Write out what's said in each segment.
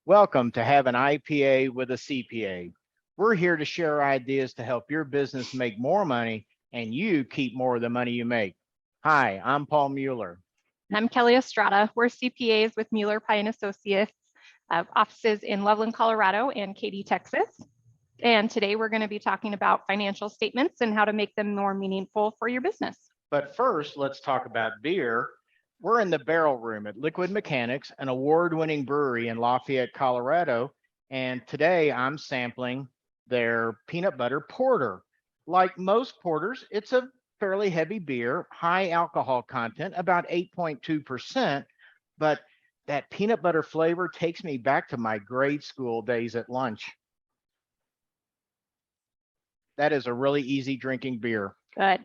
Welcome to Have an IPA with a CPA. We're here to share ideas to help your business make more money and you keep more of the money you make. Hi, I'm Paul Mueller. And I'm Kelli Estrada. We're CPAs with MuellerPye and Associates, offices in Loveland, Colorado and Katy, Texas. And today we're going to be talking about financial statements and how to make them more meaningful for your business. But first, let's talk about beer. We're in the barrel room at Liquid Mechanics, an award-winning brewery in Lafayette, Colorado. And today I'm sampling their peanut butter porter. Like most porters, it's a fairly heavy beer, high alcohol content, about 8.2%. But that peanut butter flavor takes me back to my grade school days at lunch. That is a really easy drinking beer. Good.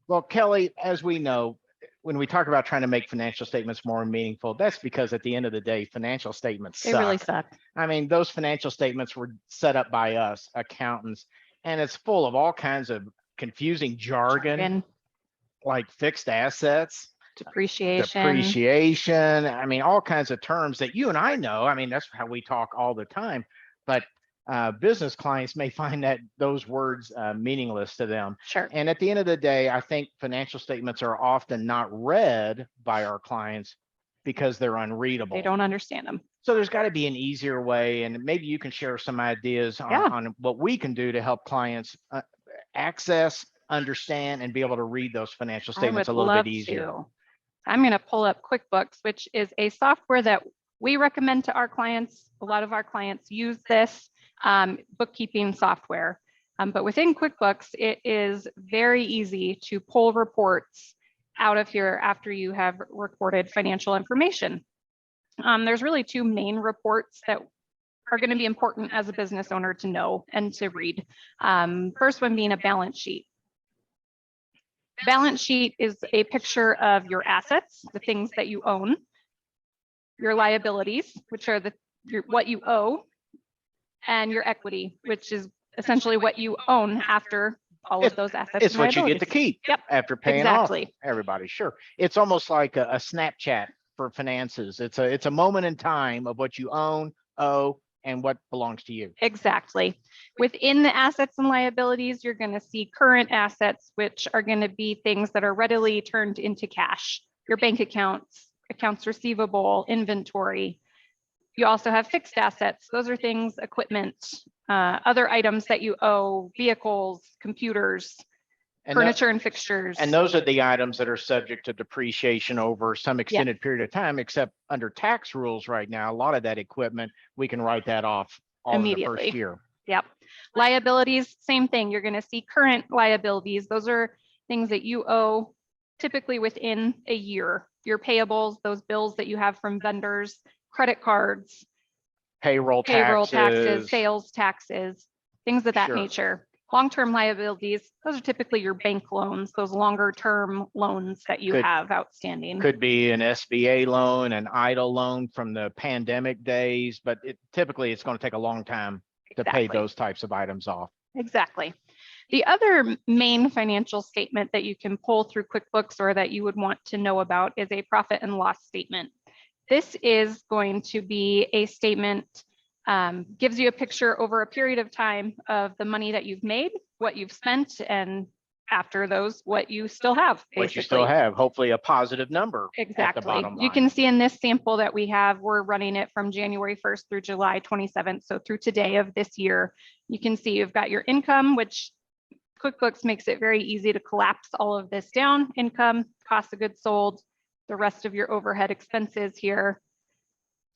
Well, Kelli, as we know, when we talk about trying to make financial statements more meaningful, that's because at the end of the day, financial statements suck. They really suck. I mean, those financial statements were set up by us, accountants, and it's full of all kinds of confusing jargon. Like fixed assets, depreciation. I mean, all kinds of terms that you and I know. I mean, that's how we talk all the time. But business clients may find that those words meaningless to them. Sure. And at the end of the day, I think financial statements are often not read by our clients because they're unreadable. They don't understand them. So there's got to be an easier way, and maybe you can share some ideas on what we can do to help clients access, understand, and be able to read those financial statements a little bit easier. I'm going to pull up QuickBooks, which is a software that we recommend to our clients. A lot of our clients use this bookkeeping software. But within QuickBooks, it is very easy to pull reports out of here after you have recorded financial information. There's really two main reports that are going to be important as a business owner to know and to read. First one being a balance sheet. Balance sheet is a picture of your assets, the things that you own, your liabilities, which are what you owe, and your equity, which is essentially what you own after all of those assets. It's what you get to keep after paying off everybody. Sure. It's almost like a Snapchat for finances. It's a moment in time of what you own, owe, and what belongs to you. Exactly. Within the assets and liabilities, you're going to see current assets, which are going to be things that are readily turned into cash. Your bank accounts, accounts receivable, inventory. You also have fixed assets. Those are things, equipment, other items that you owe, vehicles, computers, furniture and fixtures. And those are the items that are subject to depreciation over some extended period of time, except under tax rules right now, a lot of that equipment, we can write that off all immediately in the first year. Yep. Liabilities, same thing. You're going to see current liabilities. Those are things that you owe typically within a year. Your payables, those bills that you have from vendors, credit cards, payroll taxes, sales taxes, things of that nature. Long-term liabilities, those are typically your bank loans, those longer-term loans that you have outstanding. Could be an SBA loan, an EIDL loan from the pandemic days, but typically it's going to take a long time to pay those types of items off. Exactly. The other main financial statement that you can pull through QuickBooks or that you would want to know about is a profit and loss statement. This is going to be a statement, gives you a picture over a period of time of the money that you've made, what you've spent, and after those, what you still have. Basically. What you still have, hopefully a positive number. Exactly. At the bottom line. You can see in this sample that we have, we're running it from January 1st through July 27th. So through today of this year, you can see you've got your income, which QuickBooks makes it very easy to collapse all of this down. Income, cost of goods sold, the rest of your overhead expenses here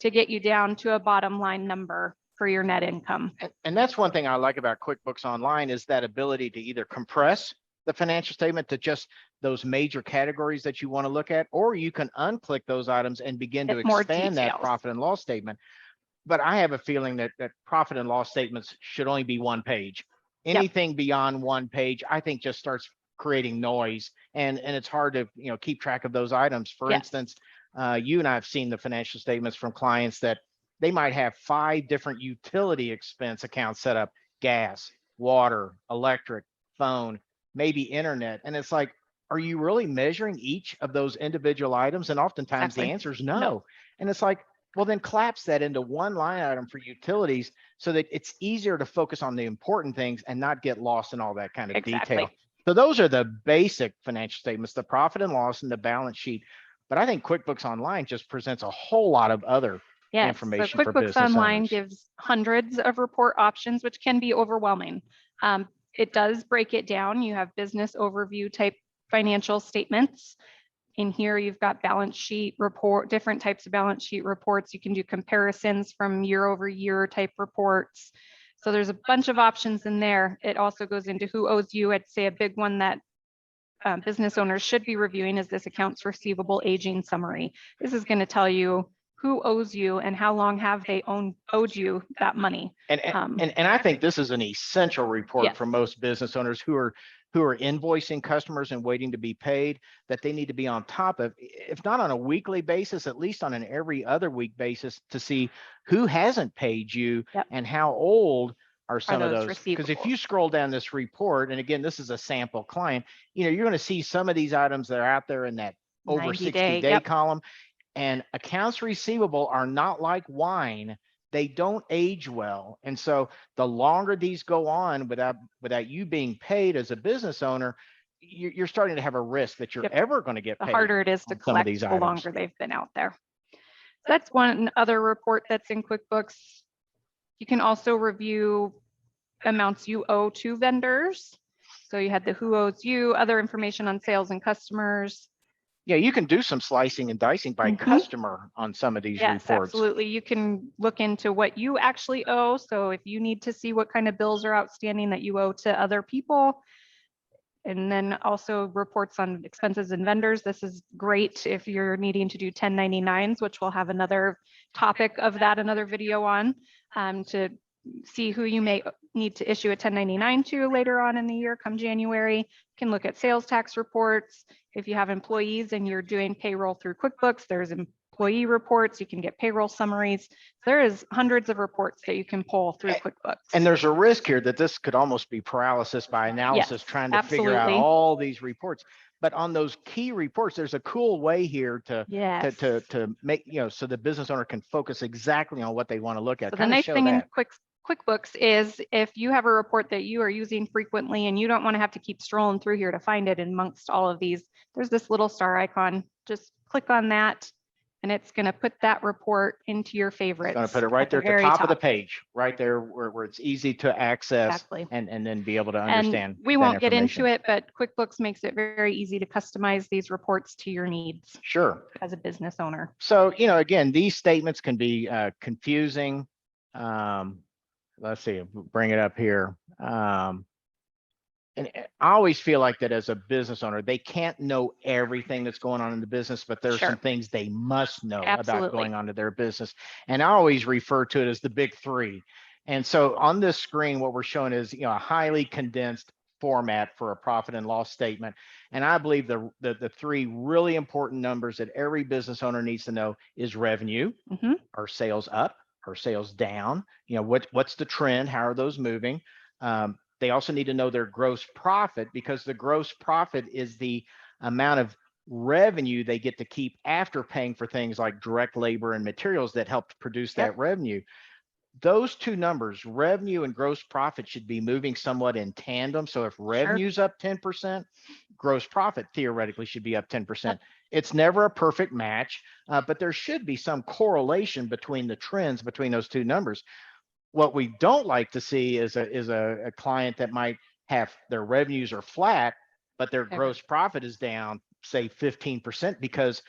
to get you down to a bottom line number for your net income. And that's one thing I like about QuickBooks Online is that ability to either compress the financial statement to just those major categories that you want to look at, or you can unclick those items and begin to expand that profit and loss statement. But I have a feeling that profit and loss statements should only be one page. Anything beyond one page, I think just starts creating noise, and it's hard to keep track of those items. For instance, you and I have seen the financial statements from clients that they might have 5 different utility expense accounts set up: gas, water, electric, phone, maybe internet. And it's like, are you really measuring each of those individual items? And oftentimes the answer is no. And it's like, well, then collapse that into one line item for utilities so that it's easier to focus on the important things and not get lost in all that kind of detail. So those are the basic financial statements, the profit and loss and the balance sheet. But I think QuickBooks Online just presents a whole lot of other information so for QuickBooks business Online owners. gives hundreds of report options, which can be overwhelming. It does break it down. You have business overview type financial statements. In here, you've got balance sheet report, different types of balance sheet reports. You can do comparisons from year over year type reports. So there's a bunch of options in there. It also goes into who owes you. I'd say a big one that business owners should be reviewing is this accounts receivable aging summary. This is going to tell you who owes you and how long have they owed you that money. And I think this is an essential report for most business owners who are invoicing customers and waiting to be paid, that they need to be on top of, if not on a weekly basis, at least on an every other week basis, to see who hasn't paid you and how old are some of those. Because if you scroll down this report, and again, this is a sample client, you're going to see some of these items that are out there in that over 60-day column. And accounts receivable are not like wine. They don't age well. And so the longer these go on without you being paid as a business owner, you're starting to have a risk that you're ever going to get paid. The harder it is to collect, the longer they've been out there. So that's one other report that's in QuickBooks. You can also review amounts you owe to vendors. So you had the who owes you, other information on sales and customers. Yeah, you can do some slicing and dicing by customer on some of these reports. Absolutely. You can look into what you actually owe. So if you need to see what kind of bills are outstanding that you owe to other people, and then also reports on expenses and vendors. This is great if you're needing to do 1099s, which we'll have another topic of that, another video on, to see who you may need to issue a 1099 to later on in the year, come January. You can look at sales tax reports. If you have employees and you're doing payroll through QuickBooks, there's employee reports. You can get payroll summaries. There is hundreds of reports that you can pull through QuickBooks. And there's a risk here that this could almost be paralysis by analysis, trying to figure out all these reports. But on those key reports, there's a cool way here to make, so the business owner can focus exactly on what they want to look at. So the nice thing in QuickBooks is if you have a report that you are using frequently and you don't want to have to keep strolling through here to find it amongst all of these, there's this little star icon. Just click on that and it's going to put that report into your favorites. It's going to put it right there at the top of the page, right there where it's easy to access and then be able to understand. And we won't get into it, but QuickBooks makes it very easy to customize these reports to your needs. Sure. As a business owner. So, again, these statements can be confusing. Let's see, bring it up here. And I always feel like that as a business owner, they can't know everything that's going on in the business, but there's some things they must know about going on to their business. And I always refer to it as the big three. And so on this screen, what we're showing is, a highly condensed format for a profit and loss statement. And I believe the three really important numbers that every business owner needs to know is revenue, are sales up, are sales down, what's the trend, how are those moving? They also need to know their gross profit, because the gross profit is the amount of revenue they get to keep after paying for things like direct labor and materials that helped produce that revenue. Those two numbers, revenue and gross profit, should be moving somewhat in tandem. So if revenue's up 10%, gross profit theoretically should be up 10%. It's never a perfect match, but there should be some correlation between the trends between those two numbers. What we don't like to see is a client that might have their revenues are flat, but their gross profit is down, say 15%, because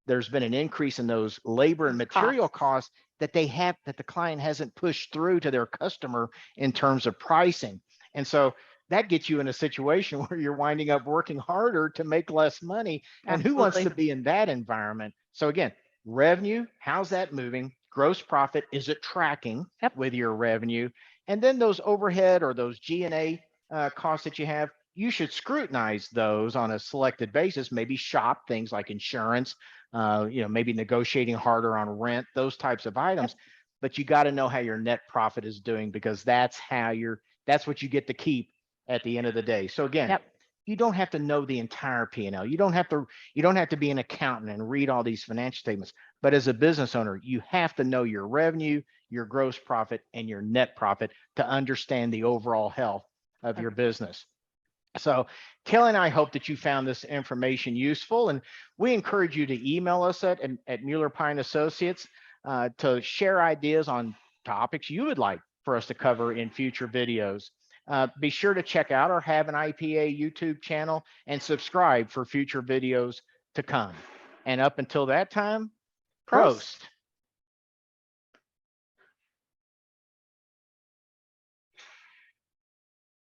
there's been an increase in those labor and material costs that the client hasn't pushed through to their customer in terms of pricing. And so that gets you in a situation where you're winding up working harder to make less money. And who wants to be in that environment? So again, revenue, how's that moving? Gross profit, is it tracking with your revenue? And then those overhead or those G&A costs that you have, you should scrutinize those on a selected basis, maybe shop things like insurance, maybe negotiating harder on rent, those types of items. But you got to know how your net profit is doing, because that's what you get to keep at the end of the day. So again, you don't have to know the entire P&L. You don't have to be an accountant and read all these financial statements. But as a business owner, you have to know your revenue, your gross profit, and your net profit to understand the overall health of your business. So Kelli and I hope that you found this information useful, and we encourage you to email us at MuellerPye & Associates to share ideas on topics you would like for us to cover in future videos. Be sure to check out our Have an IPA YouTube channel and subscribe for future videos to come. And up until that time, prost.